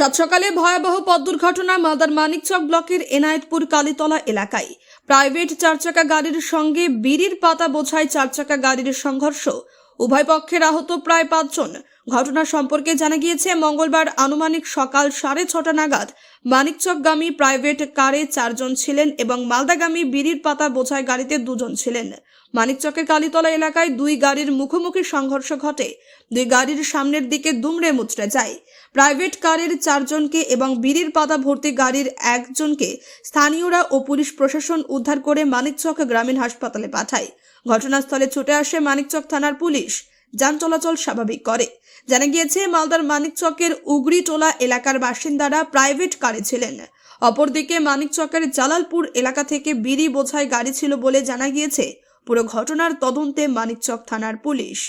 সাত সকালে ভয়াবহ পথ দুর্ঘটনা মালদার মানিকচক ব্লকের এনায়েতপুর কালীতলা এলাকায় প্রাইভেট চারচাকা গাড়ির সঙ্গে বিড়ির পাতা বোঝাই চারচাকা গাড়ির সংঘর্ষ। উভয় পক্ষের আহত প্রায় 5 জন। ঘটনা সম্পর্কে জানা গিয়েছে মঙ্গলবার আনুমানিক সকাল 6:30 নাগাদ মানিকচকগামী প্রাইভেট কারে 4 জন ছিলেন এবং মালদাগামী বিড়ির পাতা বোঝাই গাড়িতে 2 জন ছিলেন। মানিকচকের কালীতলা এলাকায় দুই গাড়ির মুখোমুখি সংঘর্ষ ঘটে। দুই গাড়ির সামনের দিকে দুমড়ে মুচড়ে যায়। প্রাইভেট কারের 4 জনকে এবং বিড়ির পাতা ভর্তি গাড়ির 1 জনকে স্থানীয়রা ও পুলিশ প্রশাসন উদ্ধার করে মানিকচক গ্রামীণ হাসপাতালে পাঠায়। ঘটনাস্থলে ছুটে আসে মানিকচক থানার পুলিশ, যান চলাচল স্বাভাবিক করে। জানা গিয়েছে মালদার মানিকচকের উগড়িটোলা এলাকার বাসিন্দারা প্রাইভেট কারে ছিলেন। অপরদিকে মানিকচকের জালালপুর এলাকা থেকে বিড়ি বোঝাই গাড়ি ছিল বলে জানা গিয়েছে। পুরো ঘটনার তদন্তে মানিকচক থানার পুলিশ।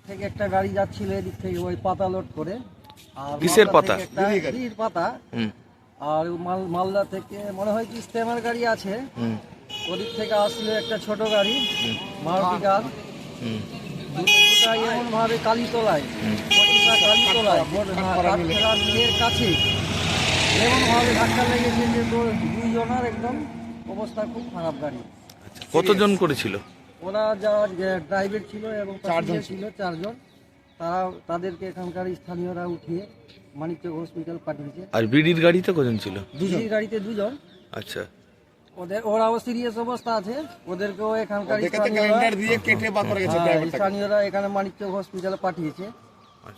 থেকে একটা গাড়ি যাচ্ছিল এদিক থেকে ওই পাতা লোড করে, আর কিসের পাতা? বিড়ির পাতা। আর মালদা থেকে মনে হয় কি স্টেমার গাড়ি আছে, ওদিক থেকে আসলো একটা ছোট গাড়ি মারুতি কার। দুটা এমন ভাবে কালীতলায় কালীতলার কাছে এমন ভাবে ধাক্কা লেগেছে যে তোর 2 জনের একদম অবস্থা খুব খারাপ। গাড়ি কতজন করেছিল? ওরা যারা ড্রাইভার ছিল এবং 4 জন ছিল, 4 জন। তাদেরকে এখানকার স্থানীয়রা উঠিয়ে মানিকচক হসপিটাল পাঠিয়েছে। আর বিড়ির গাড়িতে কজন ছিল? বিড়ির গাড়িতে 2 জন। আচ্ছা, ওরাও সিরিয়াস অবস্থা আছে, ওদেরকেও এখানকার স্থানীয়রা এখানে মানিকচক হসপিটালে পাঠিয়েছে।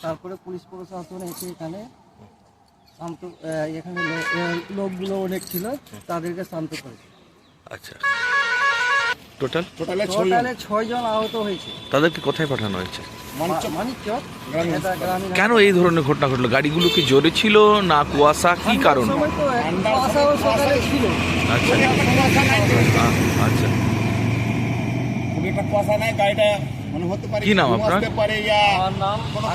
তারপরে পুলিশ প্রশাসন এসে এখানে এখানে লোকগুলো অনেক ছিল, তাদেরকে শান্ত করেছে। আচ্ছা, টোটালে 6 জন আহত হয়েছে। তাদেরকে কোথায় পাঠানো হয়েছে? মানিকচক গ্রামীণ। কেন এই ধরনের ঘটনা ঘটলো? গাড়িগুলো কি জোরে ছিল না কুয়াশা, কি কারণ? কুয়াশাও সকালে ছিল। আচ্ছা আচ্ছা, কি নাম আপনার? আমার নাম কোনো